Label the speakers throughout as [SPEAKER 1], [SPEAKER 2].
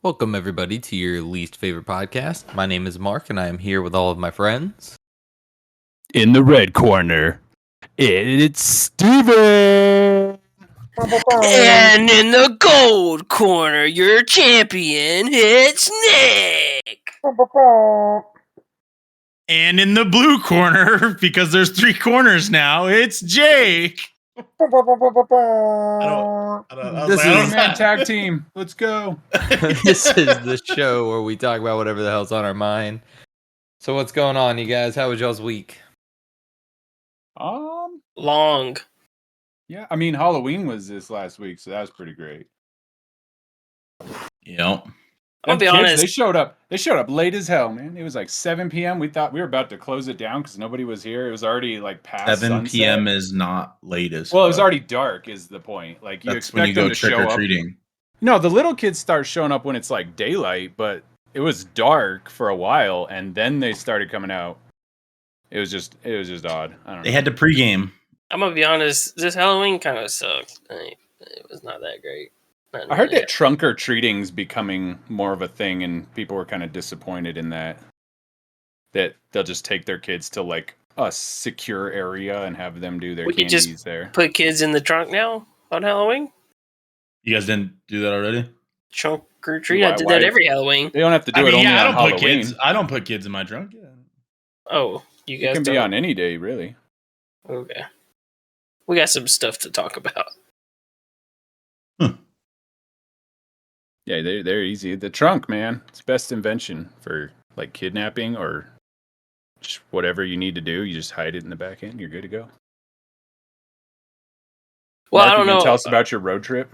[SPEAKER 1] Welcome, everybody, to your least favorite podcast. My name is Mark, and I am here with all of my friends.
[SPEAKER 2] In the red corner, it's Steven!
[SPEAKER 3] And in the gold corner, your champion, it's Nick!
[SPEAKER 4] And in the blue corner, because there's 3 corners now, it's Jake.
[SPEAKER 2] This is a man tag team. Let's go.
[SPEAKER 1] This is the show where we talk about whatever the hell's on our mind. So what's going on, you guys? How was y'all's week?
[SPEAKER 3] Long.
[SPEAKER 2] Yeah, I mean, Halloween was this last week, so that was pretty great.
[SPEAKER 4] Yep.
[SPEAKER 3] I'll be honest.
[SPEAKER 2] They showed up late as hell, man. It was like 7 p.m. We thought we were about to close it down because nobody was here. It was already like past
[SPEAKER 4] 7
[SPEAKER 2] sunset.
[SPEAKER 4] p.m. is not late as
[SPEAKER 2] Well, it was already dark is the point. Like you
[SPEAKER 4] That's when
[SPEAKER 2] expect
[SPEAKER 4] you
[SPEAKER 2] them
[SPEAKER 4] go
[SPEAKER 2] to show up.
[SPEAKER 4] trick-or-treating.
[SPEAKER 2] No, the little kids start showing up when it's like daylight, but it was dark for a while, and then they started coming out. It was just odd. I don't know.
[SPEAKER 4] They had to pregame.
[SPEAKER 3] I'm gonna be honest, this Halloween kind of sucked. It was not that great.
[SPEAKER 2] I heard that trunk or treating's becoming more of a thing, and people were kind of disappointed in that. That they'll just take their kids to like a secure area and have them do their candies there.
[SPEAKER 3] Put kids in the trunk now on Halloween.
[SPEAKER 4] You guys didn't do that already?
[SPEAKER 3] Trunk or treat. I did that every Halloween.
[SPEAKER 2] They don't have to do it only on Halloween.
[SPEAKER 4] I don't put kids in my trunk. Yeah.
[SPEAKER 3] Oh, you guys
[SPEAKER 2] it can be on any day, really.
[SPEAKER 3] Okay. We got some stuff to talk about.
[SPEAKER 2] Yeah, they're easy. The trunk, man, it's best invention for like kidnapping or just whatever you need to do. You just hide it in the back end. You're good to go.
[SPEAKER 3] Well,
[SPEAKER 2] Mark,
[SPEAKER 3] I don't know.
[SPEAKER 2] Tell us about your road trip.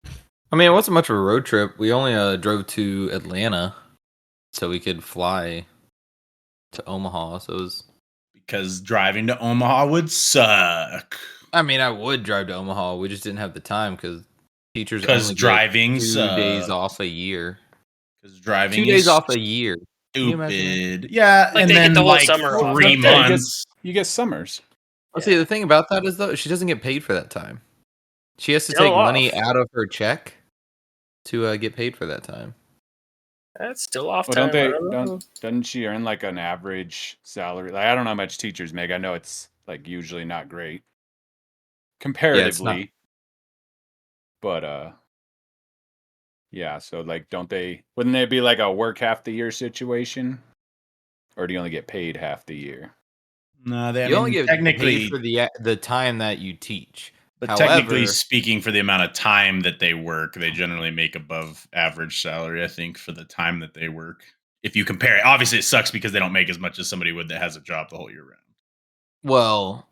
[SPEAKER 1] I mean, it wasn't much of a road trip. We only drove to Atlanta so we could fly to Omaha. So it was...
[SPEAKER 4] Because driving to Omaha would suck.
[SPEAKER 1] I mean, I would drive to Omaha. We just didn't have the time because teachers only
[SPEAKER 4] driving
[SPEAKER 1] get 2 days off a year.
[SPEAKER 4] Because driving
[SPEAKER 1] 2 days off a year.
[SPEAKER 4] Stupid. Yeah,
[SPEAKER 3] like
[SPEAKER 4] and
[SPEAKER 3] they
[SPEAKER 4] then
[SPEAKER 3] get the whole
[SPEAKER 4] like
[SPEAKER 3] summer off.
[SPEAKER 4] 3 months.
[SPEAKER 2] You get summers.
[SPEAKER 1] Well, see, the thing about that is, though, she doesn't get paid for that time. She has to
[SPEAKER 3] Still
[SPEAKER 1] take
[SPEAKER 3] off.
[SPEAKER 1] money out of her check to get paid for that time.
[SPEAKER 3] That's still off
[SPEAKER 2] Well,
[SPEAKER 3] time.
[SPEAKER 2] Doesn't she earn like an average salary? Like I don't know how much teachers make. I know it's like usually not great comparatively. But yeah, so like wouldn't they be like a work half the year situation? Or do you only get paid half the year?
[SPEAKER 4] No,
[SPEAKER 1] You only get paid for the time that you teach.
[SPEAKER 4] But technically speaking, for the amount of time that they work, they generally make above average salary, I think, for the time that they work. If you compare it, obviously it sucks because they don't make as much as somebody would that has a job the whole year round.
[SPEAKER 1] Well,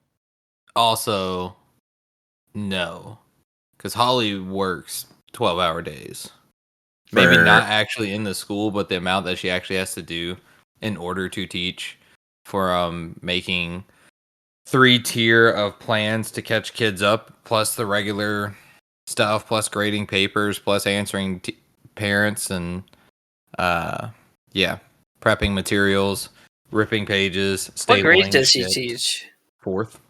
[SPEAKER 1] also, no. Because Holly works 12-hour days. Maybe not actually in the school, but the amount that she actually has to do in order to teach for making 3 tier of plans to catch kids up, plus the regular stuff, plus grading papers, plus answering parents and prepping materials, ripping pages, stapling.
[SPEAKER 3] What grade does she teach?
[SPEAKER 1] Fourth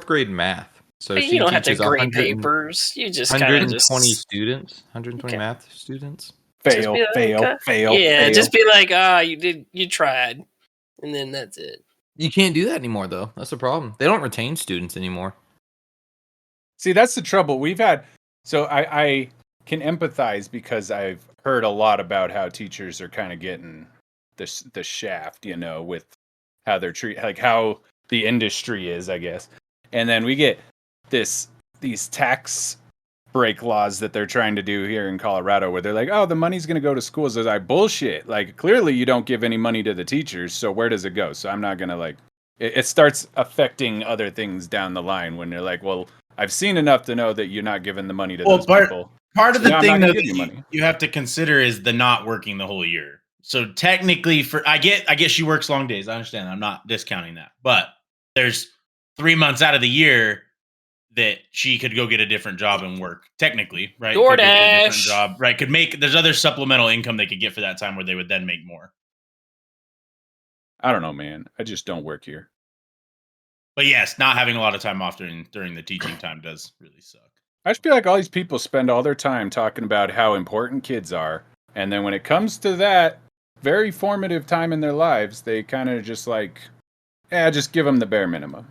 [SPEAKER 1] grade math. So
[SPEAKER 3] you don't have to grade papers. You just
[SPEAKER 1] 120 students, 120 math students.
[SPEAKER 2] Fail.
[SPEAKER 3] Yeah, just be like, you tried, and then that's it.
[SPEAKER 1] You can't do that anymore, though. That's the problem. They don't retain students anymore.
[SPEAKER 2] See, that's the trouble. So I can empathize because I've heard a lot about how teachers are kind of getting the shaft, with how they're treated, like how the industry is, I guess. And then we get these tax break laws that they're trying to do here in Colorado where they're like, oh, the money's going to go to schools. They're like, bullshit. Like, clearly you don't give any money to the teachers, so where does it go? So I'm not going to it starts affecting other things down the line when they're like, well, I've seen enough to know that you're not giving the money to those people.
[SPEAKER 4] Part of the thing that you have to consider is the not working the whole year. So technically I get she works long days. I understand. I'm not discounting that. But there's 3 months out of the year that she could go get a different job and work, technically, right?
[SPEAKER 3] DoorDash.
[SPEAKER 4] Job, right? There's other supplemental income they could get for that time where they would then make more.
[SPEAKER 2] I don't know, man. I just don't work here.
[SPEAKER 4] But yes, not having a lot of time off during the teaching time does really suck.
[SPEAKER 2] I just feel like all these people spend all their time talking about how important kids are, and then when it comes to that very formative time in their lives, they kind of just like, just give them the bare minimum.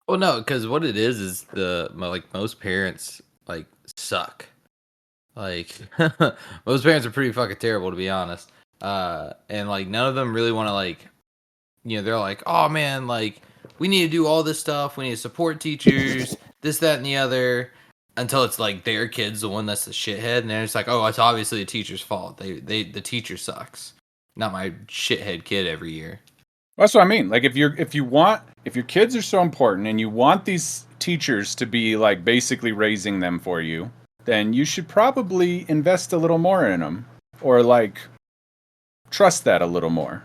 [SPEAKER 1] Well, no, because what it is most parents like suck. Like most parents are pretty fucking terrible, to be honest. And like none of them really want to like, they're like, oh man, like we need to do all this stuff. We need to support teachers, this, that, and the other. Until it's like their kid's the one that's the shithead, and then it's like, oh, it's obviously the teacher's fault. The teacher sucks, not my shithead kid every year.
[SPEAKER 2] That's what I mean. Like if your kids are so important and you want these teachers to be like basically raising them for you, then you should probably invest a little more in them, or like trust that a little more.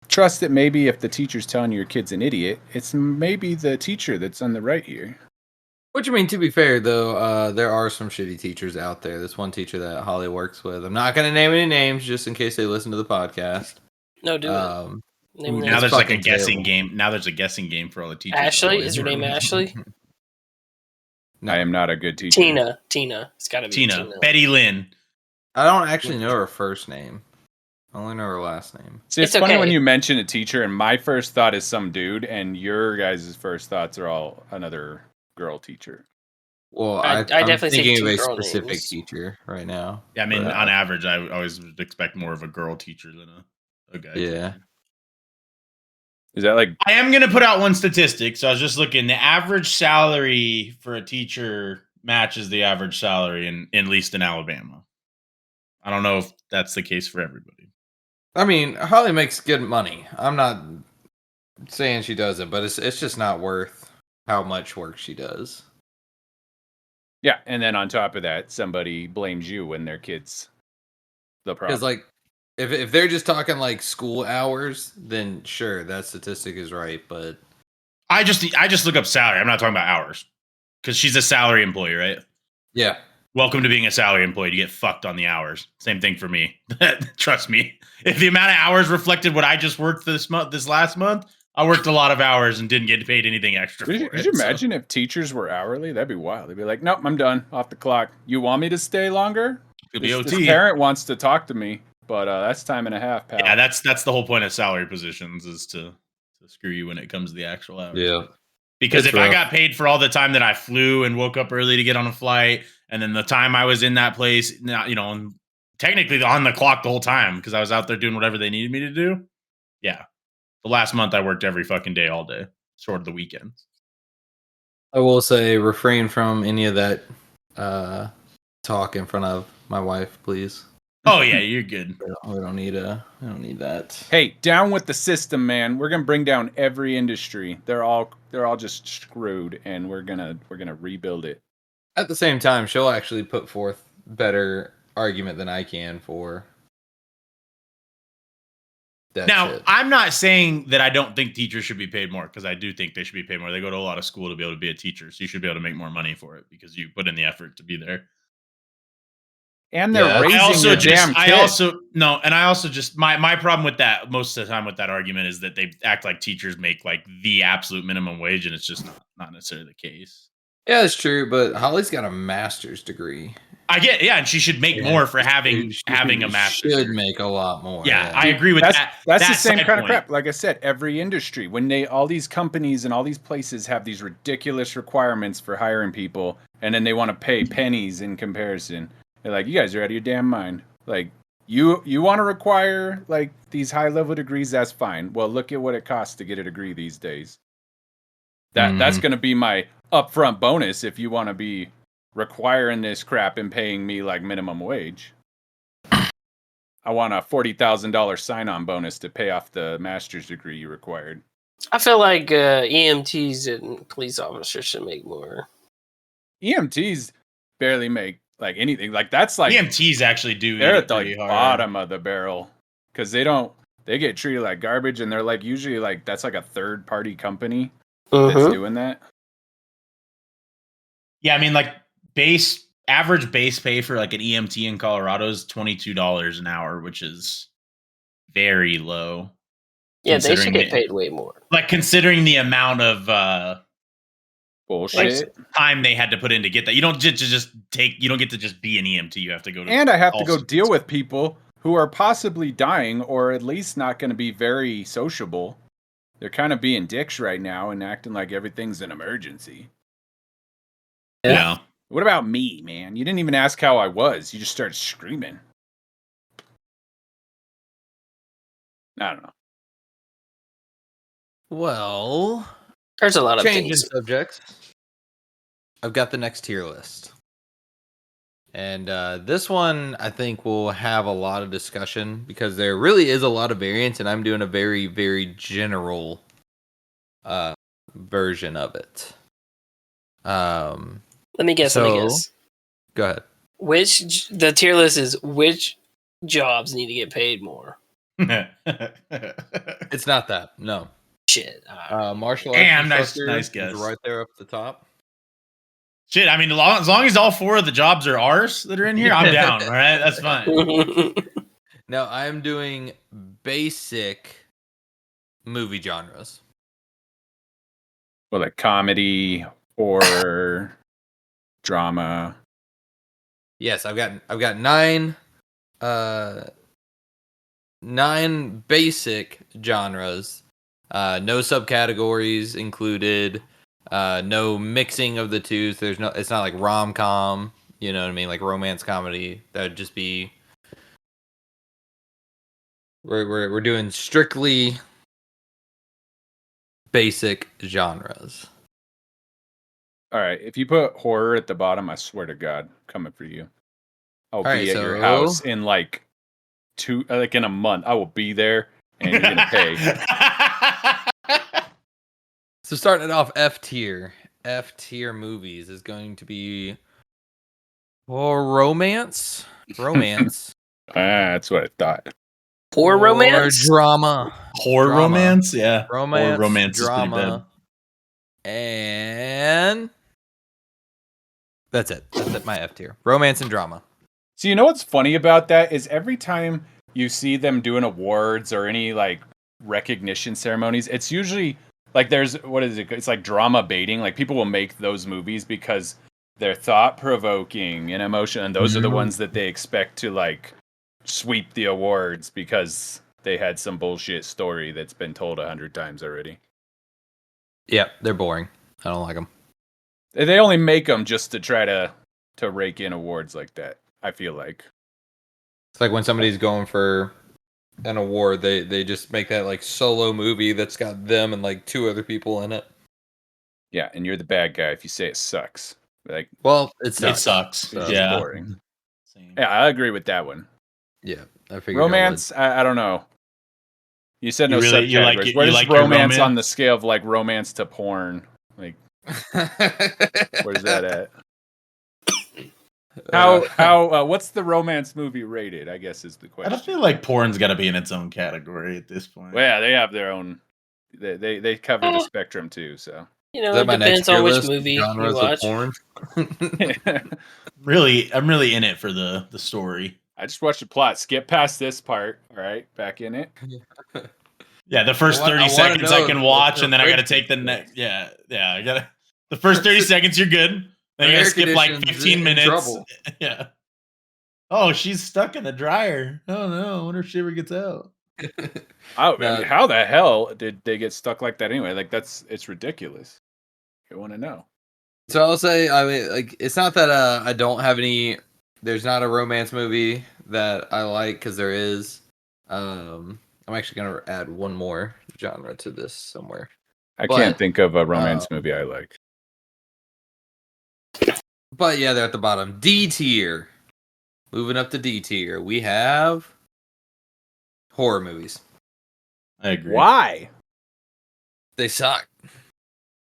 [SPEAKER 2] Trust that maybe if the teacher's telling you your kid's an idiot, it's maybe the teacher that's on the right here.
[SPEAKER 1] Which, I mean, to be fair, though, there are some shitty teachers out there. This one teacher that Holly works with. I'm not going to name any names just in case they listen to the podcast.
[SPEAKER 3] No, do it.
[SPEAKER 4] Now there's like a guessing game. Now there's a guessing game for all the teachers.
[SPEAKER 3] Ashley? Is her name Ashley?
[SPEAKER 2] No. I am not a good teacher.
[SPEAKER 3] Tina. It's got to be Tina.
[SPEAKER 4] Betty Lynn.
[SPEAKER 1] I don't actually know her first name. I only know her last name.
[SPEAKER 2] See, it's funny when you mention a teacher, and my first thought is some dude, and your guys' first thoughts are all another girl teacher.
[SPEAKER 1] Well, I'm definitely thinking of a specific teacher right now.
[SPEAKER 4] Yeah, I mean, on average, I always would expect more of a girl teacher than a guy.
[SPEAKER 1] Yeah.
[SPEAKER 4] Teacher.
[SPEAKER 2] Is that like...
[SPEAKER 4] I am going to put out one statistic. So I was just looking. The average salary for a teacher matches the average salary at least in Alabama. I don't know if that's the case for everybody.
[SPEAKER 1] I mean, Holly makes good money. I'm not saying she doesn't, but it's just not worth how much work she does.
[SPEAKER 2] Yeah, and then on top of that, somebody blames you when their kid's the problem.
[SPEAKER 1] Because like, if they're just talking like school hours, then sure, that statistic is right. But
[SPEAKER 4] I just look up salary. I'm not talking about hours because she's a salary employee, right?
[SPEAKER 1] Yeah.
[SPEAKER 4] Welcome to being a salary employee. You get fucked on the hours. Same thing for me. Trust me. If the amount of hours reflected what I just worked this last month, I worked a lot of hours and didn't get paid anything extra.
[SPEAKER 2] Could you imagine if teachers were hourly? That'd be wild. They'd be like, nope, I'm done. Off the clock. You want me to stay longer? This parent wants to talk to me, but that's time and a half, pal.
[SPEAKER 4] Yeah, that's the whole point of salary positions is to screw you when it comes to the actual hours.
[SPEAKER 1] Yeah.
[SPEAKER 4] Because if I got paid for all the time that I flew and woke up early to get on a flight, and then the time I was in that place, technically on the clock the whole time because I was out there doing whatever they needed me to do. Yeah. The last month I worked every fucking day all day, short of the weekends.
[SPEAKER 1] I will say refrain from any of that talk in front of my wife, please.
[SPEAKER 4] Oh yeah, you're good.
[SPEAKER 1] We don't need that.
[SPEAKER 2] Hey, down with the system, man. We're gonna bring down every industry. They're all just screwed, and we're gonna rebuild it.
[SPEAKER 1] At the same time, she'll actually put forth better argument than I can for that.
[SPEAKER 4] Now,
[SPEAKER 1] shit.
[SPEAKER 4] I'm not saying that I don't think teachers should be paid more because I do think they should be paid more. They go to a lot of school to be able to be a teacher, so you should be able to make more money for it because you put in the effort to be there.
[SPEAKER 2] And they're raising your damn kid.
[SPEAKER 4] I also just my problem with that most of the time with that argument is that they act like teachers make like the absolute minimum wage, and it's just not necessarily the case.
[SPEAKER 1] Yeah, it's true, but Holly's got a master's degree.
[SPEAKER 4] I get, and she should make more for having a master's.
[SPEAKER 1] Should make a lot more.
[SPEAKER 4] Yeah, I agree with that.
[SPEAKER 2] That's the same kind of crap. Like I said, every industry, when all these companies and all these places have these ridiculous requirements for hiring people, and then they want to pay pennies in comparison. They're like, you guys are out of your damn mind. Like, you want to require like these high level degrees? That's fine. Well, look at what it costs to get a degree these days. That's going to be my upfront bonus if you want to be requiring this crap and paying me like minimum wage. I want a $40,000 sign-on bonus to pay off the master's degree you required.
[SPEAKER 3] I feel like EMTs and police officers should make more.
[SPEAKER 2] EMTs barely make like anything. Like that's like
[SPEAKER 4] EMTs actually do.
[SPEAKER 2] They're at the bottom of the barrel because they get treated like garbage, and they're like usually like that's like a third-party company that's doing that.
[SPEAKER 4] Yeah, I mean like average base pay for like an EMT in Colorado is $22 an hour, which is very low.
[SPEAKER 3] Yeah, they should get paid way more.
[SPEAKER 4] Like considering the amount of
[SPEAKER 2] Bullshit.
[SPEAKER 4] Time they had to put in to get that. You don't get to just be an EMT. You have to go to.
[SPEAKER 2] And I have to go deal with people who are possibly dying or at least not going to be very sociable. They're kind of being dicks right now and acting like everything's an emergency.
[SPEAKER 4] Yeah.
[SPEAKER 2] What about me, man? You didn't even ask how I was. You just started screaming. I don't know.
[SPEAKER 1] Well,
[SPEAKER 3] there's a lot of
[SPEAKER 1] changing
[SPEAKER 3] things.
[SPEAKER 1] subjects. I've got the next tier list. And this one, I think, will have a lot of discussion because there really is a lot of variance, and I'm doing a very, very general version of it.
[SPEAKER 3] Let me guess.
[SPEAKER 1] Go ahead.
[SPEAKER 3] The tier list is which jobs need to get paid more?
[SPEAKER 1] It's not that. No.
[SPEAKER 3] Shit.
[SPEAKER 1] Martial arts.
[SPEAKER 4] Damn, nice guess.
[SPEAKER 1] Right there up the top.
[SPEAKER 4] Shit, I mean, as long as all 4 of the jobs are ours that are in here, I'm down. All right, that's fine.
[SPEAKER 1] No, I'm doing basic movie genres.
[SPEAKER 2] Well, like comedy, horror, drama.
[SPEAKER 1] Yes, I've got 9 basic genres. No subcategories included. No mixing of the two. So it's not like rom-com, you know what I mean, like romance comedy. That would just be we're doing strictly basic genres.
[SPEAKER 2] All right, if you put horror at the bottom, I swear to God, I'm coming for you. I'll be at your house in like in a month. I will be there and you're gonna pay.
[SPEAKER 1] So starting it off, F tier movies is going to be romance.
[SPEAKER 2] That's what I thought.
[SPEAKER 3] Horror romance,
[SPEAKER 1] drama,
[SPEAKER 4] horror romance, yeah,
[SPEAKER 1] romance, drama, and that's it. That's my F tier. Romance and drama.
[SPEAKER 2] So you know what's funny about that is every time you see them doing awards or any like recognition ceremonies, it's usually like what is it? It's like drama baiting. Like people will make those movies because they're thought provoking and emotional, and those are the ones that they expect to like sweep the awards because they had some bullshit story that's been told 100 times already.
[SPEAKER 1] Yeah, they're boring. I don't like them.
[SPEAKER 2] They only make them just to try to rake in awards like that. I feel like
[SPEAKER 1] it's like when somebody's going for an award, they just make that like solo movie that's got them and like 2 other people in it.
[SPEAKER 2] Yeah, and you're the bad guy if you say it sucks. Like,
[SPEAKER 1] well, it sucks.
[SPEAKER 2] So yeah, it's boring.
[SPEAKER 4] Same.
[SPEAKER 2] Yeah, I agree with that one.
[SPEAKER 1] Yeah, I figured.
[SPEAKER 2] Romance, I don't know. You said no subcategories.
[SPEAKER 4] Where's
[SPEAKER 2] like romance on the scale of like romance to porn? Like, where's that at? How what's the romance movie rated? I guess is the question.
[SPEAKER 4] I don't feel like porn's got to be in its own category at this point.
[SPEAKER 2] Well, yeah, they have their own. They cover the spectrum too. So
[SPEAKER 3] you know, it depends on which movie you watch.
[SPEAKER 4] Porn? Really, I'm really in it for the story.
[SPEAKER 2] I just watched the plot. Skip past this part. All right, back in it.
[SPEAKER 4] Yeah, the first 30 seconds I can watch, and then I got to take the next. Yeah, I got to. The first 30 seconds, you're good. Then you got to skip like 15 minutes. Yeah. Oh, she's stuck in the dryer. Oh no, I wonder if she ever gets out.
[SPEAKER 2] How the hell did they get stuck like that anyway? Like it's ridiculous. I want to know.
[SPEAKER 1] So I'll say, I mean, like it's not that I don't have any. There's not a romance movie that I like because there is. I'm actually gonna add one more genre to this somewhere.
[SPEAKER 2] I can't think of a romance movie I like.
[SPEAKER 1] But yeah, they're at the bottom. D tier. Moving up to D tier, we have horror movies.
[SPEAKER 4] I agree.
[SPEAKER 2] Why?
[SPEAKER 1] They suck.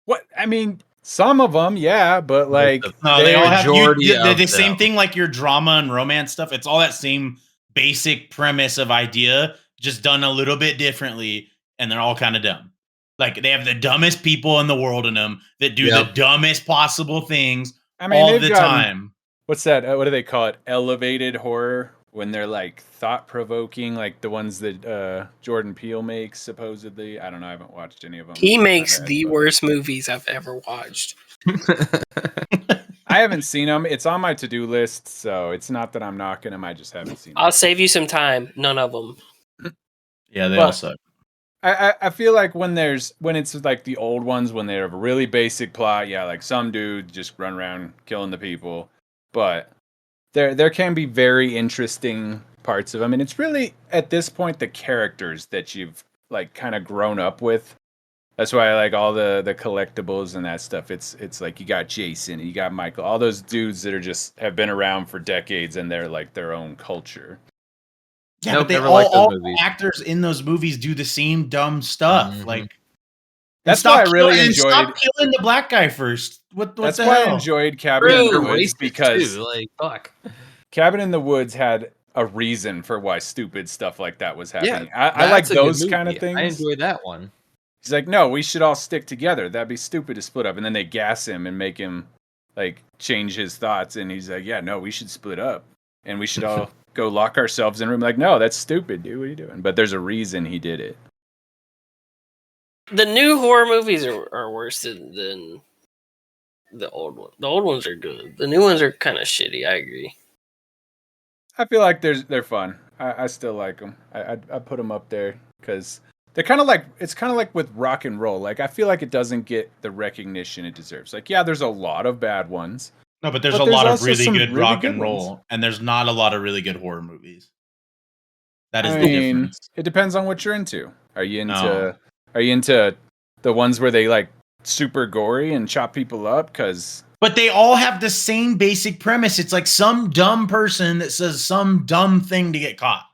[SPEAKER 2] What? I mean, some of them, yeah, but like
[SPEAKER 4] no, they all have the same thing. Like your drama and romance stuff. It's all that same basic premise of idea, just done a little bit differently, and they're all kind of dumb. Like they have the dumbest people in the world in them that do the dumbest possible things. I mean, all the time.
[SPEAKER 2] What's that? What do they call it? Elevated horror, when they're like thought provoking, like the ones that Jordan Peele makes supposedly. I don't know. I haven't watched any of them.
[SPEAKER 3] He makes the worst movies I've ever watched.
[SPEAKER 2] I haven't seen them. It's on my to-do list, so it's not that I'm knocking them. I just haven't seen them.
[SPEAKER 3] I'll save you some time. None of them.
[SPEAKER 4] Yeah, they all suck.
[SPEAKER 2] I feel like when it's like the old ones, when they have a really basic plot, yeah, like some dude just run around killing the people. But there can be very interesting parts of them, and it's really at this point the characters that you've like kind of grown up with. That's why I like all the collectibles and that stuff. It's like you got Jason, you got Michael, all those dudes that are just have been around for decades and they're like their own culture.
[SPEAKER 4] Yeah, but they all the actors in those movies do the same dumb stuff.
[SPEAKER 1] Mhm.
[SPEAKER 4] Like
[SPEAKER 2] that's why I really enjoyed
[SPEAKER 4] stop killing the black guy first. What
[SPEAKER 2] that's
[SPEAKER 4] the
[SPEAKER 2] why
[SPEAKER 4] hell?
[SPEAKER 2] I enjoyed Cabin in the Woods because
[SPEAKER 1] like fuck.
[SPEAKER 2] Cabin in the Woods had a reason for why stupid stuff like that was happening.
[SPEAKER 1] Yeah,
[SPEAKER 2] I like those kind of things.
[SPEAKER 1] I enjoyed that one.
[SPEAKER 2] He's like, no, we should all stick together. That'd be stupid to split up. And then they gas him and make him like change his thoughts. And he's like, yeah, no, we should split up. And we should all go lock ourselves in a room. Like, no, that's stupid, dude. What are you doing? But there's a reason he did it.
[SPEAKER 3] The new horror movies are worse than the old ones. The old ones are good. The new ones are kind of shitty. I agree.
[SPEAKER 2] I feel like they're fun. I still like them. I put them up there because they're kind of like, it's kind of like with rock and roll. Like, I feel like it doesn't get the recognition it deserves. Like, yeah, there's a lot of bad ones.
[SPEAKER 4] No, but there's a lot of really good rock and roll, and there's not a lot of really good horror movies. That is the difference.
[SPEAKER 2] It depends on what you're into. Are you into the ones where they like super gory and chop people up?
[SPEAKER 4] But they all have the same basic premise. It's like some dumb person that says some dumb thing to get caught.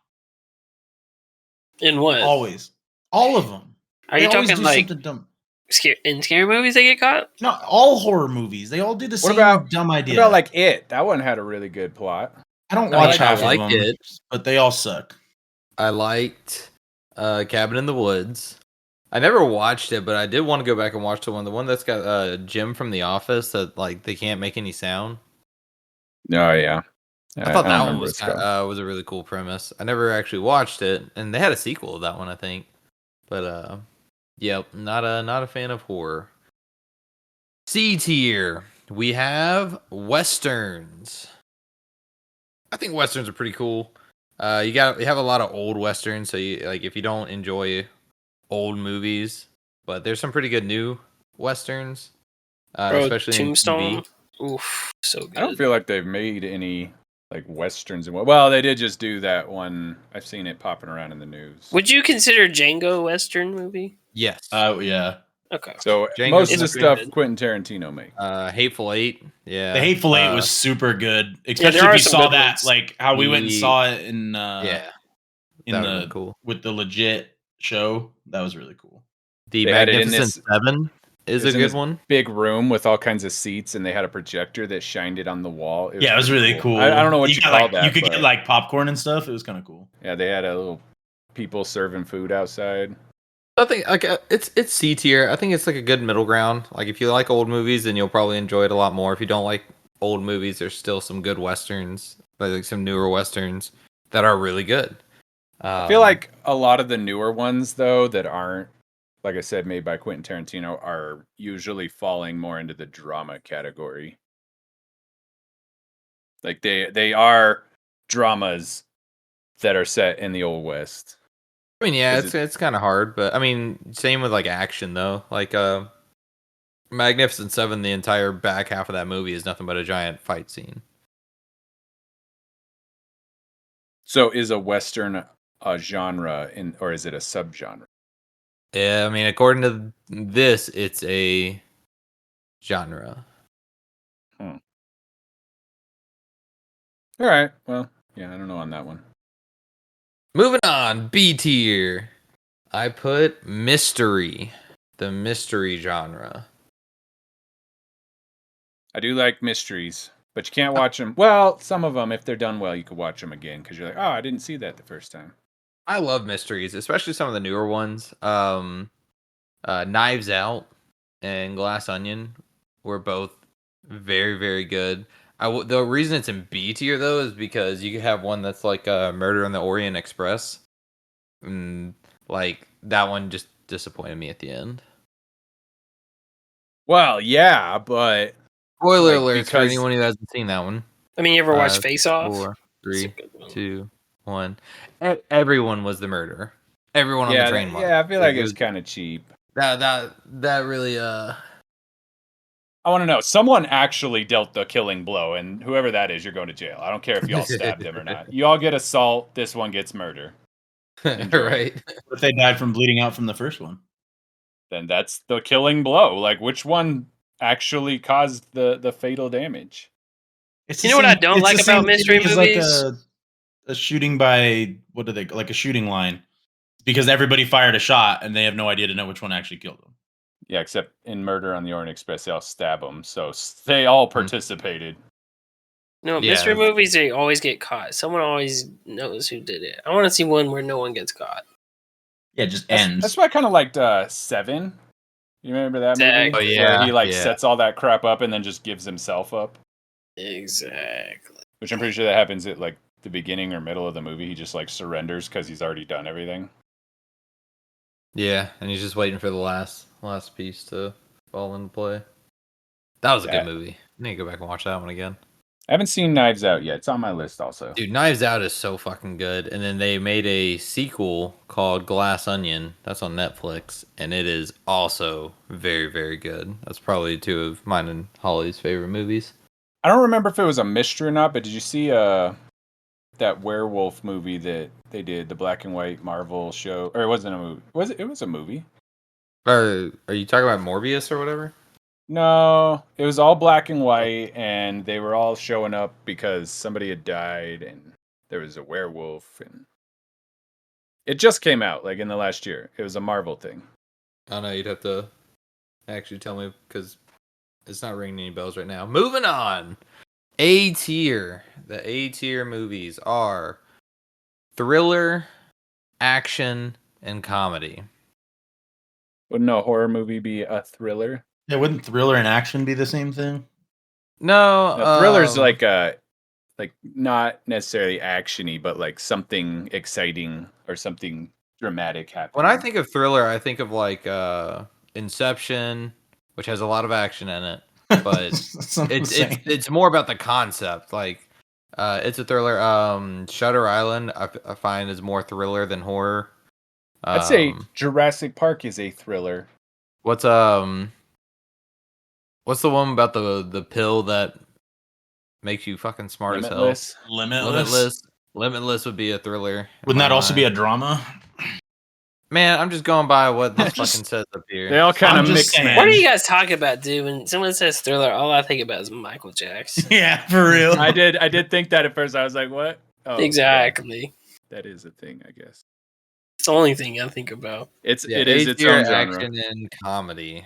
[SPEAKER 3] In what?
[SPEAKER 4] Always. All of them.
[SPEAKER 3] Are you talking like in scary movies they get caught?
[SPEAKER 4] No, all horror movies. They all do the same dumb idea.
[SPEAKER 2] What about like It? That one had a really good plot.
[SPEAKER 4] I don't watch half of them, but they all suck.
[SPEAKER 1] I liked Cabin in the Woods. I never watched it, but I did want to go back and watch the one that's got Jim from The Office that like they can't make any sound.
[SPEAKER 2] Oh yeah,
[SPEAKER 1] I thought that one was was a really cool premise. I never actually watched it, and they had a sequel of that one, I think. But yep, not a fan of horror. C tier, we have westerns. I think westerns are pretty cool. You have a lot of old westerns, so you like if you don't enjoy old movies, but there's some pretty good new westerns, especially
[SPEAKER 3] Tombstone. Oof, so good.
[SPEAKER 2] I don't feel like they've made any like westerns. Well, they did just do that one. I've seen it popping around in the news.
[SPEAKER 3] Would you consider Django a western movie?
[SPEAKER 1] Yes.
[SPEAKER 4] Yeah.
[SPEAKER 3] Okay.
[SPEAKER 2] So most of the stuff Quentin Tarantino makes.
[SPEAKER 1] Hateful Eight. Yeah.
[SPEAKER 4] The Hateful Eight was super good, especially if you saw that, like how we went and saw it in with the legit show. That was really cool.
[SPEAKER 1] The Magnificent Seven is a good one.
[SPEAKER 2] Big room with all kinds of seats, and they had a projector that shined it on the wall.
[SPEAKER 4] It was really cool.
[SPEAKER 2] I don't know what you call that.
[SPEAKER 4] You could get like popcorn and stuff. It was kind of cool.
[SPEAKER 2] Yeah, they had a little people serving food outside.
[SPEAKER 1] I think like it's C tier. I think it's like a good middle ground. Like if you like old movies, then you'll probably enjoy it a lot more. If you don't like old movies, there's still some good westerns, like some newer westerns that are really good.
[SPEAKER 2] I feel like a lot of the newer ones, though, that aren't, like I said, made by Quentin Tarantino, are usually falling more into the drama category. Like they are dramas that are set in the Old West.
[SPEAKER 1] I mean, yeah, it's kind of hard, but I mean, same with like action though. Like Magnificent Seven, the entire back half of that movie is nothing but a giant fight scene.
[SPEAKER 2] So is a western a genre or is it a subgenre?
[SPEAKER 1] Yeah, I mean, according to this, it's a genre.
[SPEAKER 2] All right. Well, yeah, I don't know on that one.
[SPEAKER 1] Moving on, B tier. I put mystery, the mystery genre.
[SPEAKER 2] I do like mysteries, but you can't watch them. Well, some of them, if they're done well, you could watch them again because you're like, oh, I didn't see that the first time.
[SPEAKER 1] I love mysteries, especially some of the newer ones. Knives Out and Glass Onion were both very, very good. The reason it's in B tier though is because you could have one that's like Murder on the Orient Express, and like that one just disappointed me at the end.
[SPEAKER 2] Well, yeah, but
[SPEAKER 1] Spoiler
[SPEAKER 2] like,
[SPEAKER 1] alerts for
[SPEAKER 2] because-
[SPEAKER 1] anyone who hasn't seen that one.
[SPEAKER 3] I mean, you ever watch
[SPEAKER 1] 5,
[SPEAKER 3] Face Off?
[SPEAKER 1] 4,
[SPEAKER 3] That's a
[SPEAKER 1] 3,
[SPEAKER 3] good one.
[SPEAKER 1] 2, 1. Everyone was the murderer. Everyone on the train was.
[SPEAKER 2] I feel like it was
[SPEAKER 1] was
[SPEAKER 2] kind of cheap.
[SPEAKER 1] that really
[SPEAKER 2] I want to know. Someone actually dealt the killing blow, and whoever that is, you're going to jail. I don't care if y'all stabbed him or not. You all get assault. This one gets murder. Enjoy.
[SPEAKER 1] right.
[SPEAKER 4] What if they died from bleeding out from the first one?
[SPEAKER 2] Then that's the killing blow. Like, which one actually caused the fatal damage?
[SPEAKER 4] It's
[SPEAKER 3] You
[SPEAKER 4] the
[SPEAKER 3] know what I
[SPEAKER 4] same-
[SPEAKER 3] don't
[SPEAKER 4] it's
[SPEAKER 3] like
[SPEAKER 4] the
[SPEAKER 3] about
[SPEAKER 4] same
[SPEAKER 3] mystery
[SPEAKER 4] thing as
[SPEAKER 3] movies?
[SPEAKER 4] Like a shooting by like a shooting line, because everybody fired a shot and they have no idea to know which one actually killed them.
[SPEAKER 2] Yeah, except in Murder on the Orient Express, they all stab them, so they all participated.
[SPEAKER 3] No,
[SPEAKER 1] Yeah.
[SPEAKER 3] mystery movies, they always get caught. Someone always knows who did it. I want to see one where no one gets caught.
[SPEAKER 4] Yeah, it just
[SPEAKER 2] That's,
[SPEAKER 4] ends.
[SPEAKER 2] that's why I kind of liked Seven. You remember that movie?
[SPEAKER 3] Exactly.
[SPEAKER 1] Oh,
[SPEAKER 2] Where
[SPEAKER 1] yeah,
[SPEAKER 2] he like
[SPEAKER 1] yeah.
[SPEAKER 2] sets all that crap up and then just gives himself up.
[SPEAKER 3] Exactly.
[SPEAKER 2] Which I'm pretty sure that happens at like the beginning or middle of the movie. He just like surrenders because he's already done everything.
[SPEAKER 1] Yeah, and he's just waiting for the last piece to fall into play. That was a
[SPEAKER 2] Yeah.
[SPEAKER 1] good movie. I need to go back and watch that one again.
[SPEAKER 2] I haven't seen Knives Out yet. It's on my list also.
[SPEAKER 1] Dude, Knives Out is so fucking good. And then they made a sequel called Glass Onion. That's on Netflix. And it is also very, very good. That's probably two of mine and Holly's favorite movies.
[SPEAKER 2] I don't remember if it was a mystery or not, but did you see that werewolf movie that they did, the black and white Marvel show? Or it wasn't a movie. Was it? It was a movie.
[SPEAKER 1] Are you talking about Morbius or whatever?
[SPEAKER 2] No, it was all black and white, and they were all showing up because somebody had died, and there was a werewolf, and it just came out like in the last year. It was a Marvel thing.
[SPEAKER 1] I don't know. You'd have to actually tell me because it's not ringing any bells right now. Moving on. A tier. The A tier movies are thriller, action, and comedy.
[SPEAKER 2] Wouldn't a horror movie be a thriller?
[SPEAKER 4] Yeah, wouldn't thriller and action be the same thing?
[SPEAKER 1] No,
[SPEAKER 2] A thriller's like not necessarily actiony, but like something exciting or something dramatic happening.
[SPEAKER 1] when I think of thriller, I think of like Inception, which has a lot of action in it, but it's more about the concept. Like it's a thriller. Shutter Island, I find is more thriller than horror.
[SPEAKER 2] I'd say Jurassic Park is a thriller.
[SPEAKER 1] What's the one about the pill that makes you fucking smart as hell? Limitless would be a thriller.
[SPEAKER 4] Wouldn't that also be a drama?
[SPEAKER 1] Man, I'm just going by what this fucking says up here.
[SPEAKER 2] They all kind of mix.
[SPEAKER 3] What are you guys talking about, dude? When someone says thriller, all I think about is Michael Jackson.
[SPEAKER 4] Yeah, for real.
[SPEAKER 2] I did think that at first. I was like, what? Oh,
[SPEAKER 3] exactly.
[SPEAKER 2] yeah. That is a thing, I guess.
[SPEAKER 3] It's the only thing I think about.
[SPEAKER 2] It is its own genre.
[SPEAKER 1] Action and comedy.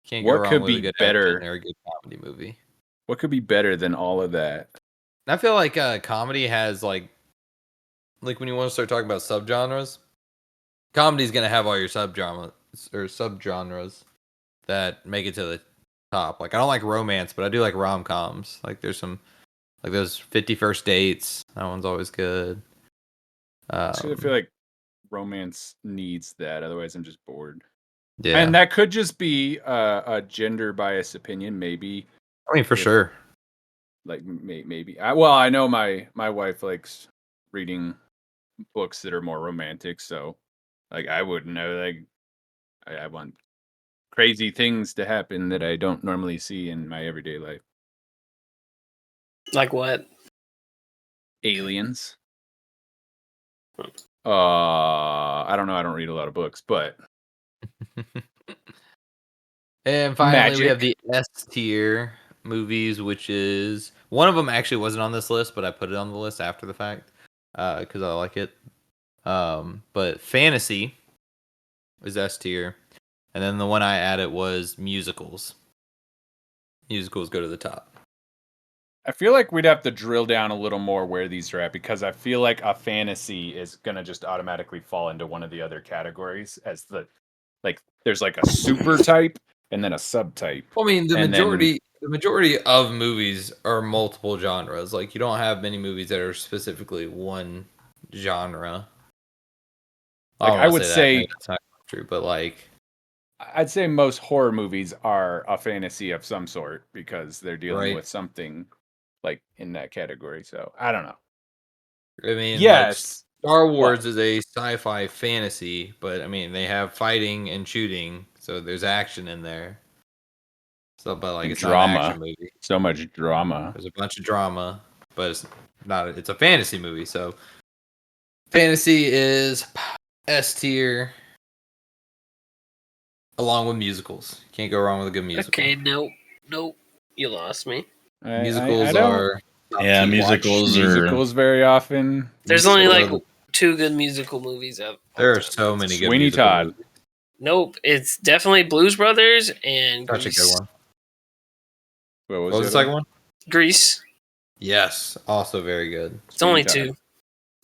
[SPEAKER 1] Can't go
[SPEAKER 2] What
[SPEAKER 1] wrong
[SPEAKER 2] could
[SPEAKER 1] with a
[SPEAKER 2] be
[SPEAKER 1] good
[SPEAKER 2] better?
[SPEAKER 1] action or a good comedy movie.
[SPEAKER 2] What could be better than all of that?
[SPEAKER 1] I feel like comedy has like when you want to start talking about subgenres, comedy's gonna have all your subgenres that make it to the top. Like I don't like romance, but I do like rom-coms. Like there's some like those 50 First Dates. That one's always good.
[SPEAKER 2] So I feel like romance needs that. Otherwise, I'm just bored.
[SPEAKER 1] Yeah,
[SPEAKER 2] And that could just be a gender bias opinion. Maybe.
[SPEAKER 1] I mean for sure.
[SPEAKER 2] Like maybe. I know my wife likes reading books that are more romantic. So, like, I wouldn't know. Like, I want crazy things to happen that I don't normally see in my everyday life.
[SPEAKER 3] Like what?
[SPEAKER 2] Aliens. I don't know. I don't read a lot of books, but
[SPEAKER 1] And finally, we have
[SPEAKER 2] Magic.
[SPEAKER 1] the S tier movies, which is one of them actually wasn't on this list, but I put it on the list after the fact because I like it. But fantasy is S tier, and then the one I added was musicals. Musicals go to the top.
[SPEAKER 2] I feel like we'd have to drill down a little more where these are at because I feel like a fantasy is gonna just automatically fall into one of the other categories as there's like a super type and then a subtype.
[SPEAKER 1] Well, I mean, the
[SPEAKER 2] And
[SPEAKER 1] majority of movies are multiple genres. Like you don't have many movies that are specifically one genre.
[SPEAKER 2] Like, I would say
[SPEAKER 1] that's not true, but like
[SPEAKER 2] I'd say most horror movies are a fantasy of some sort because they're dealing
[SPEAKER 1] Right.
[SPEAKER 2] with something like in that category. So I don't know.
[SPEAKER 1] I mean,
[SPEAKER 2] Yes.
[SPEAKER 1] Star Wars is a sci-fi fantasy, but I mean, they have fighting and shooting, so there's action in there. So, but like, it's
[SPEAKER 2] drama.
[SPEAKER 1] not an action movie.
[SPEAKER 2] So much drama.
[SPEAKER 1] There's a bunch of drama, but it's not. It's a fantasy movie, so fantasy is S tier, along with musicals. Can't go wrong with a good musical.
[SPEAKER 3] Okay, nope, you lost me.
[SPEAKER 1] Musicals
[SPEAKER 2] don't
[SPEAKER 1] are
[SPEAKER 4] Yeah,
[SPEAKER 1] tier.
[SPEAKER 4] musicals
[SPEAKER 2] watch
[SPEAKER 4] are.
[SPEAKER 2] musicals very often.
[SPEAKER 3] There's only like
[SPEAKER 1] Musicals
[SPEAKER 3] 2 good musical movies out.
[SPEAKER 1] There are so many good
[SPEAKER 2] Sweeney
[SPEAKER 1] musical
[SPEAKER 2] Todd.
[SPEAKER 1] movies.
[SPEAKER 3] Nope, it's definitely Blues Brothers and
[SPEAKER 1] Such a
[SPEAKER 3] Grease.
[SPEAKER 1] good one.
[SPEAKER 2] What
[SPEAKER 1] What was the second one?
[SPEAKER 3] Grease.
[SPEAKER 1] Yes, also very good.
[SPEAKER 3] It's only
[SPEAKER 2] Sweeney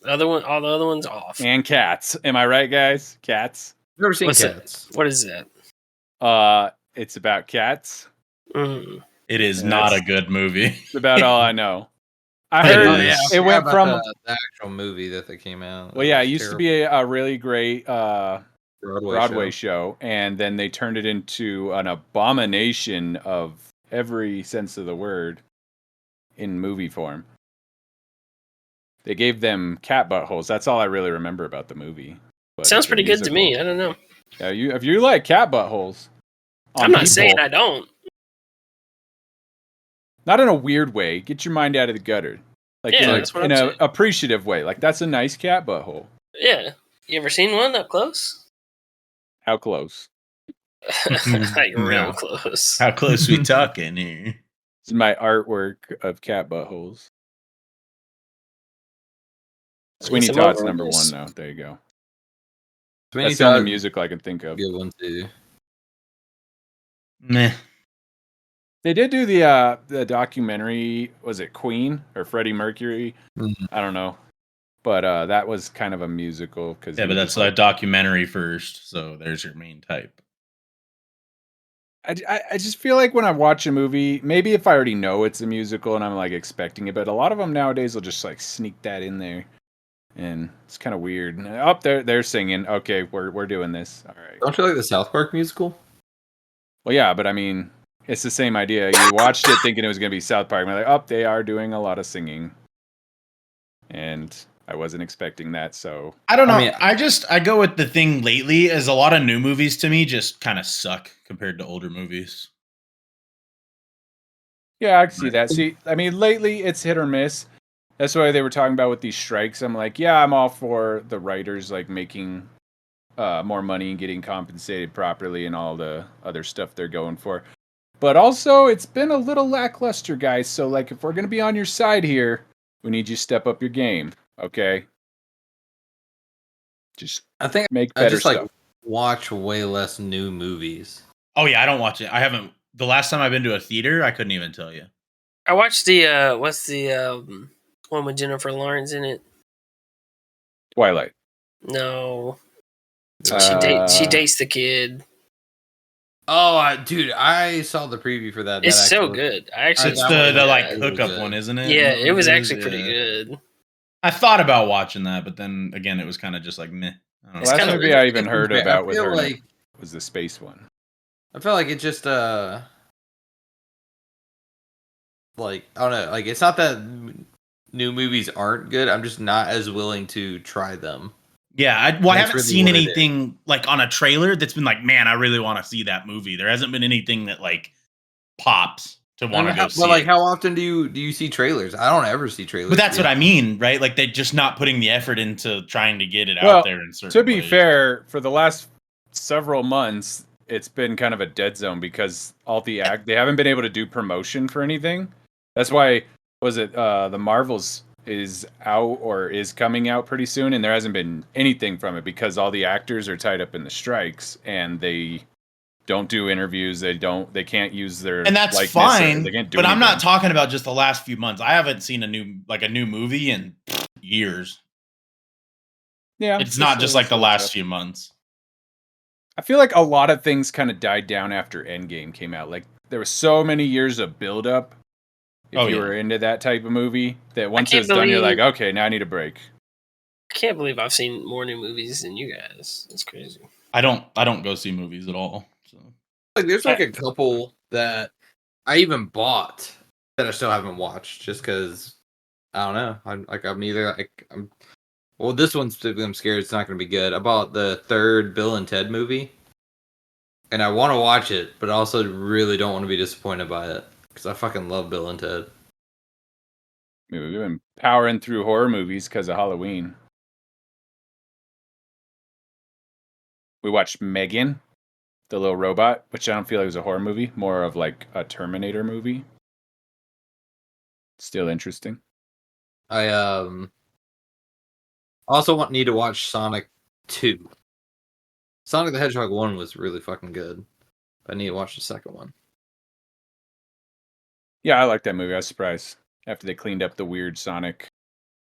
[SPEAKER 3] 2. All the other ones off.
[SPEAKER 2] And Cats. Am I right, guys? Cats.
[SPEAKER 1] Never seen
[SPEAKER 3] What's it?
[SPEAKER 1] Cats.
[SPEAKER 3] What is that?
[SPEAKER 2] It's about cats.
[SPEAKER 3] Mm.
[SPEAKER 4] It is
[SPEAKER 2] Yeah,
[SPEAKER 4] not a
[SPEAKER 2] that's-
[SPEAKER 4] good movie.
[SPEAKER 2] It's about all I know. I
[SPEAKER 4] It
[SPEAKER 2] heard
[SPEAKER 4] is.
[SPEAKER 2] it went from
[SPEAKER 1] the actual movie that they came out.
[SPEAKER 2] well, yeah, it used to be a really great Broadway
[SPEAKER 1] show.
[SPEAKER 2] show, and then they turned it into an abomination of every sense of the word in movie form. They gave them cat buttholes. That's all I really remember about the movie. But
[SPEAKER 3] Sounds
[SPEAKER 2] the
[SPEAKER 3] pretty good to
[SPEAKER 2] musical-
[SPEAKER 3] me. I don't know.
[SPEAKER 2] Yeah, if you like cat buttholes, on
[SPEAKER 3] I'm not
[SPEAKER 2] people,
[SPEAKER 3] saying I don't.
[SPEAKER 2] not in a weird way. Get your mind out of the gutter, like
[SPEAKER 3] Yeah,
[SPEAKER 2] in
[SPEAKER 3] that's what
[SPEAKER 2] in
[SPEAKER 3] I'm
[SPEAKER 2] a
[SPEAKER 3] saying.
[SPEAKER 2] appreciative way. Like that's a nice cat butthole.
[SPEAKER 3] Yeah. You ever seen one up close?
[SPEAKER 2] How close?
[SPEAKER 3] Like real
[SPEAKER 4] No.
[SPEAKER 3] close.
[SPEAKER 4] How close we talking here?
[SPEAKER 2] This is my artwork of cat buttholes. Sweeney
[SPEAKER 3] Some
[SPEAKER 2] Todd's
[SPEAKER 3] more
[SPEAKER 2] number
[SPEAKER 3] movies.
[SPEAKER 2] 1 now. There you go.
[SPEAKER 1] Sweeney
[SPEAKER 2] That's the only
[SPEAKER 1] Todd,
[SPEAKER 2] musical I can think of.
[SPEAKER 1] good one too.
[SPEAKER 4] Meh.
[SPEAKER 2] They did do the documentary. Was it Queen or Freddie Mercury?
[SPEAKER 1] Mhm.
[SPEAKER 2] I don't know, but that was kind of a musical because
[SPEAKER 4] Yeah, but that's a documentary first, so there's your main type.
[SPEAKER 2] I just feel like when I watch a movie, maybe if I already know it's a musical and I'm like expecting it, but a lot of them nowadays will just like sneak that in there, and it's kind of weird. Up there, they're singing. Okay, we're doing this. All right.
[SPEAKER 1] Don't you like the South Park musical?
[SPEAKER 2] Well, yeah, but I mean, it's the same idea. You watched it thinking it was going to be South Park. And like, they are doing a lot of singing. And I wasn't expecting that, so...
[SPEAKER 4] I don't know.
[SPEAKER 1] I mean-
[SPEAKER 4] I go with the thing lately is a lot of new movies to me just kind of suck compared to older movies.
[SPEAKER 2] Yeah, I can see that. See, I mean, lately it's hit or miss. That's why they were talking about with these strikes. I'm like, yeah, I'm all for the writers like making more money and getting compensated properly and all the other stuff they're going for. But also, it's been a little lackluster, guys. So, like, if we're going to be on your side here, we need you to step up your game, okay? Just
[SPEAKER 1] I think
[SPEAKER 2] make
[SPEAKER 1] I
[SPEAKER 2] better
[SPEAKER 1] just like
[SPEAKER 2] stuff.
[SPEAKER 1] watch way less new movies.
[SPEAKER 4] Oh yeah, I don't watch it. I haven't. The last time I've been to a theater, I couldn't even tell you.
[SPEAKER 3] I watched the what's the one with Jennifer Lawrence in it?
[SPEAKER 2] Twilight.
[SPEAKER 3] No.
[SPEAKER 2] Uh,
[SPEAKER 3] She dates the kid.
[SPEAKER 1] Oh, dude, I saw the preview for that.
[SPEAKER 3] It's
[SPEAKER 1] That
[SPEAKER 3] so
[SPEAKER 1] actually-
[SPEAKER 3] good. I actually
[SPEAKER 4] It's
[SPEAKER 1] that
[SPEAKER 4] the
[SPEAKER 1] one,
[SPEAKER 4] like
[SPEAKER 1] yeah, it
[SPEAKER 4] hookup
[SPEAKER 1] was,
[SPEAKER 4] one, isn't it?
[SPEAKER 3] yeah, it was actually
[SPEAKER 4] Yeah.
[SPEAKER 3] pretty good.
[SPEAKER 4] I thought about watching that, but then again, it was kind of just like meh. I don't
[SPEAKER 2] The
[SPEAKER 4] know.
[SPEAKER 3] It's
[SPEAKER 2] last
[SPEAKER 3] kinda
[SPEAKER 2] movie
[SPEAKER 3] weird.
[SPEAKER 2] I even heard about with
[SPEAKER 1] I feel
[SPEAKER 2] her
[SPEAKER 1] like
[SPEAKER 2] was the space one.
[SPEAKER 1] I feel like it just like I don't know, like it's not that new movies aren't good. I'm just not as willing to try them.
[SPEAKER 4] Yeah, I
[SPEAKER 1] That's
[SPEAKER 4] haven't
[SPEAKER 1] really
[SPEAKER 4] seen
[SPEAKER 1] what it is.
[SPEAKER 4] anything like on a trailer that's been like, man, I really want to see that movie. There hasn't been anything that like pops to want to go see.
[SPEAKER 1] But like,
[SPEAKER 4] it.
[SPEAKER 1] how often do you see trailers? I don't ever see trailers.
[SPEAKER 4] But that's
[SPEAKER 1] to
[SPEAKER 4] what
[SPEAKER 1] be
[SPEAKER 4] I mean, right? Like they're just not putting the effort into trying to get it
[SPEAKER 2] Well,
[SPEAKER 4] out there in certain
[SPEAKER 2] To be
[SPEAKER 4] ways.
[SPEAKER 2] fair, for the last several months, it's been kind of a dead zone because all the they haven't been able to do promotion for anything. That's why the Marvels is out or is coming out pretty soon, and there hasn't been anything from it because all the actors are tied up in the strikes and they don't do interviews. They can't use their
[SPEAKER 4] And that's
[SPEAKER 2] likeness or
[SPEAKER 4] fine.
[SPEAKER 2] they can't do
[SPEAKER 4] But I'm not
[SPEAKER 2] anything.
[SPEAKER 4] talking about just the last few months. I haven't seen a new movie in years.
[SPEAKER 2] Yeah,
[SPEAKER 4] It's not just like the
[SPEAKER 2] that's
[SPEAKER 4] last
[SPEAKER 2] tough.
[SPEAKER 4] few months.
[SPEAKER 2] I feel like a lot of things kind of died down after Endgame came out. Like there was so many years of build up. If
[SPEAKER 4] Oh,
[SPEAKER 2] you
[SPEAKER 4] yeah.
[SPEAKER 2] were into that type of movie, that once
[SPEAKER 3] can't
[SPEAKER 2] it's done, you're
[SPEAKER 3] believe-
[SPEAKER 2] like, okay, now I need a break.
[SPEAKER 3] I can't believe I've seen more new movies than you guys. It's crazy.
[SPEAKER 4] I don't go see movies at all. So
[SPEAKER 1] Like, there's like a couple that I even bought that I still haven't watched, just because I don't know. Well, this one specifically, I'm scared it's not going to be good. I bought the third Bill and Ted movie, and I want to watch it, but I also really don't want to be disappointed by it because I fucking love Bill and Ted.
[SPEAKER 2] I mean, we've been powering through horror movies because of Halloween. We watched Megan, the little robot, which I don't feel like was a horror movie, more of like a Terminator movie. Still interesting.
[SPEAKER 1] I also need to watch Sonic 2. Sonic the Hedgehog 1 was really fucking good. I need to watch the second one.
[SPEAKER 2] Yeah, I like that movie. I was surprised after they cleaned up the weird Sonic.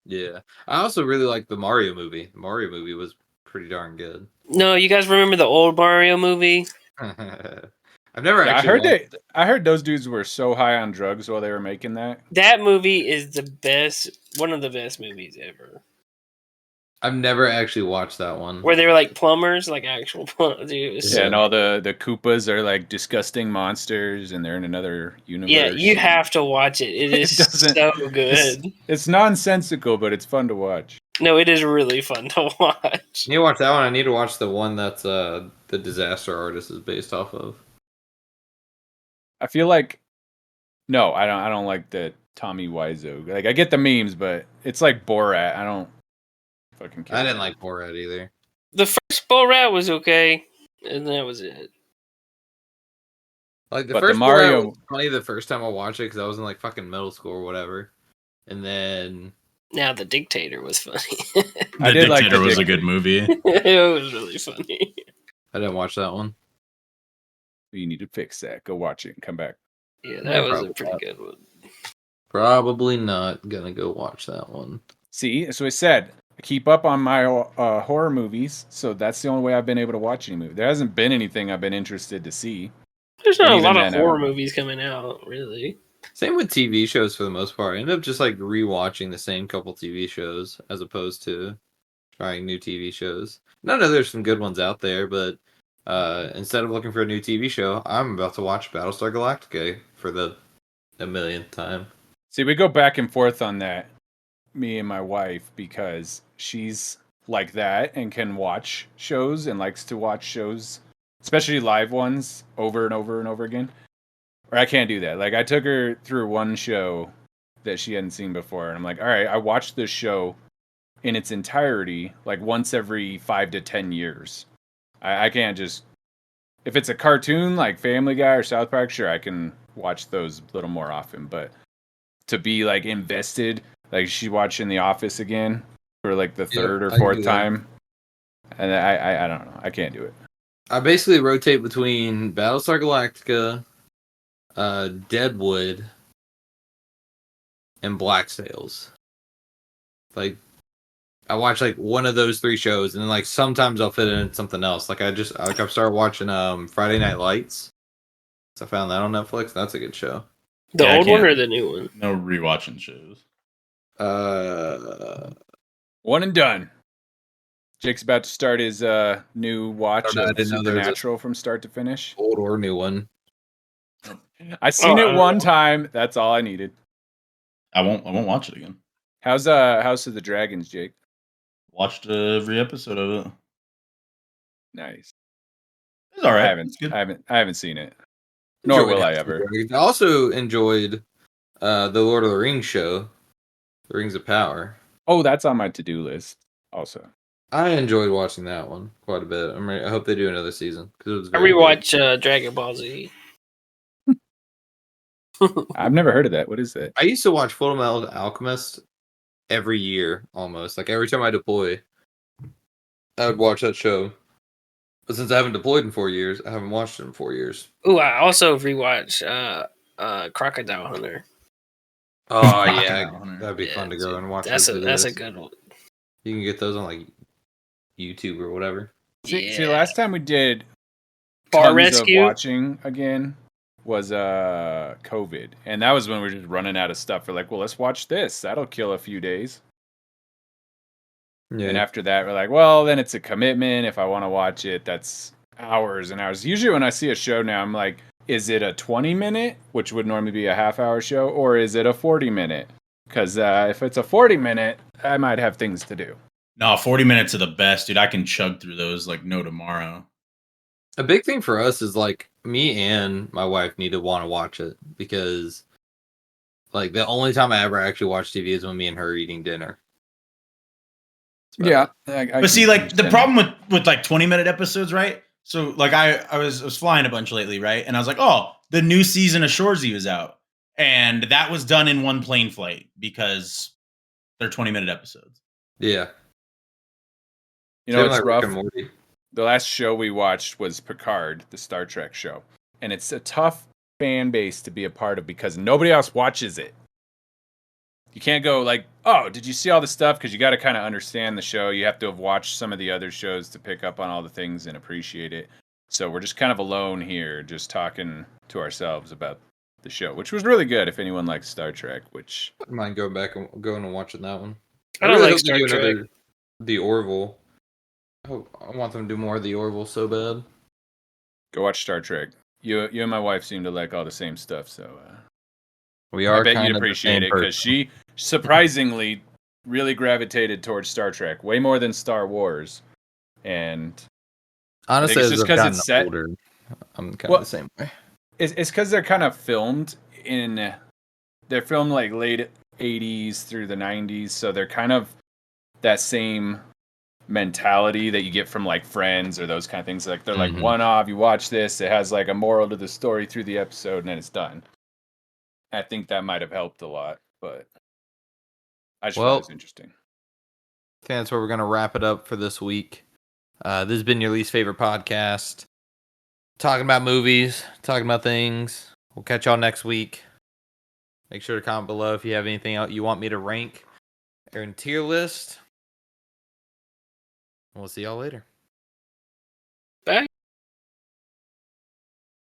[SPEAKER 1] Yeah. I also really like the Mario movie. The Mario movie was pretty darn good.
[SPEAKER 3] No, you guys remember the old Mario movie?
[SPEAKER 1] I've never actually
[SPEAKER 2] I heard those dudes were so high on drugs while they were making that.
[SPEAKER 3] That movie is the best, one of the best movies ever.
[SPEAKER 1] I've never actually watched that one.
[SPEAKER 3] Where they were like plumbers, like actual plumbers.
[SPEAKER 2] Yeah, and all the Koopas are like disgusting monsters, and they're in another universe.
[SPEAKER 3] Yeah, you have to watch it. It is so good.
[SPEAKER 2] It's nonsensical, but it's fun to watch.
[SPEAKER 3] No, it is really fun to watch.
[SPEAKER 1] You need to watch that one. I need to watch the one that's the Disaster Artist is based off of.
[SPEAKER 2] I feel like no, I don't like the Tommy Wiseau. Like I get the memes, but it's like Borat. I don't fucking care.
[SPEAKER 1] I didn't like Borat either.
[SPEAKER 3] The first Borat was okay, and that was it.
[SPEAKER 1] Like the
[SPEAKER 2] But
[SPEAKER 1] first
[SPEAKER 2] the Mario
[SPEAKER 1] Borat was funny the first time I watched it because I was in like fucking middle school or whatever, and then
[SPEAKER 3] Now the Dictator was funny.
[SPEAKER 2] I
[SPEAKER 5] The
[SPEAKER 2] did like
[SPEAKER 5] Dictator
[SPEAKER 2] The
[SPEAKER 5] was a
[SPEAKER 2] Dictator.
[SPEAKER 5] good movie.
[SPEAKER 3] It was really funny.
[SPEAKER 1] I didn't watch that one.
[SPEAKER 2] You need to fix that. Go watch it and come back.
[SPEAKER 3] Yeah, that was a
[SPEAKER 1] Probably
[SPEAKER 3] pretty
[SPEAKER 1] not.
[SPEAKER 3] good one.
[SPEAKER 1] Probably not gonna go watch that one.
[SPEAKER 2] See, so I said I keep up on my horror movies, so that's the only way I've been able to watch any movie. There hasn't been anything I've been interested to see.
[SPEAKER 3] There's not a
[SPEAKER 2] Even
[SPEAKER 3] lot of
[SPEAKER 2] then, I
[SPEAKER 3] horror
[SPEAKER 2] don't-
[SPEAKER 3] movies coming out, really.
[SPEAKER 1] Same with TV shows for the most part. I end up just like rewatching the same couple TV shows as opposed to trying new TV shows. No, there's some good ones out there, but instead of looking for a new TV show, I'm about to watch Battlestar Galactica for the millionth time.
[SPEAKER 2] See, we go back and forth on that, me and my wife, because she's like that and can watch shows and likes to watch shows, especially live ones, over and over and over again. Or I can't do that. Like, I took her through one show that she hadn't seen before, and I'm like, all right, I watched this show in its entirety, like once every 5 to 10 years. I can't just, if it's a cartoon like Family Guy or South Park, sure, I can watch those a little more often, but to be like invested, like she's watching The Office again for like the third or fourth time, and I don't know, I can't do it.
[SPEAKER 1] I basically rotate between Battlestar Galactica, Deadwood, and Black Sails. Like, I watch like one of those three shows, and then like sometimes I'll fit in something else. Like I've started watching Friday Night Lights. So I found that on Netflix. That's a good show.
[SPEAKER 3] The
[SPEAKER 5] Yeah, I
[SPEAKER 3] old one
[SPEAKER 5] can't-
[SPEAKER 3] or the new one?
[SPEAKER 5] No rewatching shows.
[SPEAKER 2] One and done. Jake's about to start his new watch
[SPEAKER 1] I
[SPEAKER 2] of
[SPEAKER 1] didn't know there was a-
[SPEAKER 2] Supernatural from start to finish.
[SPEAKER 1] Old or new one.
[SPEAKER 2] I seen
[SPEAKER 3] Oh,
[SPEAKER 2] it one time. That's all I needed.
[SPEAKER 5] I won't watch it again.
[SPEAKER 2] How's House of the Dragons, Jake?
[SPEAKER 5] Watched every episode of it.
[SPEAKER 2] Nice.
[SPEAKER 5] It's all right.
[SPEAKER 2] I
[SPEAKER 5] It's good.
[SPEAKER 2] haven't seen it. Nor
[SPEAKER 1] Enjoyed
[SPEAKER 2] will I
[SPEAKER 1] House of
[SPEAKER 2] ever.
[SPEAKER 1] Dragons. I also enjoyed the Lord of the Rings show, The Rings of Power.
[SPEAKER 2] Oh, that's on my to-do list also.
[SPEAKER 1] I enjoyed watching that one quite a bit. I hope they do another season because it was.
[SPEAKER 3] I
[SPEAKER 1] very good.
[SPEAKER 3] rewatch Dragon Ball Z.
[SPEAKER 2] I've never heard of that. What is that?
[SPEAKER 1] I used to watch Full Metal Alchemist every year, almost. Like every time I deploy, I would watch that show. But since I haven't deployed in 4 years, I haven't watched it in 4 years.
[SPEAKER 3] Ooh, I also rewatch Crocodile Hunter.
[SPEAKER 1] Oh yeah,
[SPEAKER 5] Hunter.
[SPEAKER 1] that'd be fun to go and watch.
[SPEAKER 3] That's
[SPEAKER 1] those
[SPEAKER 3] a
[SPEAKER 1] videos.
[SPEAKER 3] good one.
[SPEAKER 1] You can get those on like YouTube or whatever.
[SPEAKER 2] See, last time we did
[SPEAKER 3] Bar
[SPEAKER 2] tons
[SPEAKER 3] Rescue?
[SPEAKER 2] of watching again was COVID, and that was when we were just running out of stuff. We're like, well, let's watch this. That'll kill a few days.
[SPEAKER 1] Yeah,
[SPEAKER 2] And after that, we're like, well, then it's a commitment. If I want to watch it, that's hours and hours. Usually when I see a show now, I'm like, is it a 20-minute, which would normally be a half-hour show, or is it a 40-minute? Because if it's a 40-minute, I might have things to do.
[SPEAKER 4] No, 40 minutes are the best, dude. I can chug through those like no tomorrow.
[SPEAKER 1] A big thing for us is like me and my wife need to want to watch it because like the only time I ever actually watch TV is when me and her are eating dinner.
[SPEAKER 2] Yeah.
[SPEAKER 4] But see, like the problem with like 20-minute episodes, right? So like I was flying a bunch lately, right? And I was like, oh, the new season of Shoresy was out. And that was done in one plane flight because they're 20-minute episodes.
[SPEAKER 1] Yeah.
[SPEAKER 2] You know, it's rough. The last show we watched was Picard, the Star Trek show. And it's a tough fan base to be a part of because nobody else watches it. You can't go like, oh, did you see all the stuff? Because you got to kind of understand the show. You have to have watched some of the other shows to pick up on all the things and appreciate it. So we're just kind of alone here, just talking to ourselves about the show, which was really good if anyone likes Star Trek, which...
[SPEAKER 1] I wouldn't mind going back and going and watching that one.
[SPEAKER 3] I don't like Star Trek.
[SPEAKER 1] The Orville. I want them to do more of the Orville so bad.
[SPEAKER 2] Go watch Star Trek. You and my wife seem to like all the same stuff, so...
[SPEAKER 1] We are.
[SPEAKER 2] I bet you'd appreciate it because she surprisingly really gravitated towards Star Trek way more than Star Wars. And
[SPEAKER 1] honestly,
[SPEAKER 2] it's just because it's set.
[SPEAKER 1] Older, I'm kind of the same way.
[SPEAKER 2] It's because they're kind of filmed they're filmed like late 80s through the 90s, so they're kind of that same mentality that you get from like Friends or those kind of things. Like they're like one off. You watch this, it has like a moral to the story through the episode, and then it's done. I think that might have helped a lot, but I just thought it was interesting.
[SPEAKER 1] I think that's where we're going to wrap it up for this week. This has been your least favorite podcast. Talking about movies, talking about things. We'll catch y'all next week. Make sure to comment below if you have anything else you want me to rank or in tier list. We'll see y'all later.
[SPEAKER 3] Bye.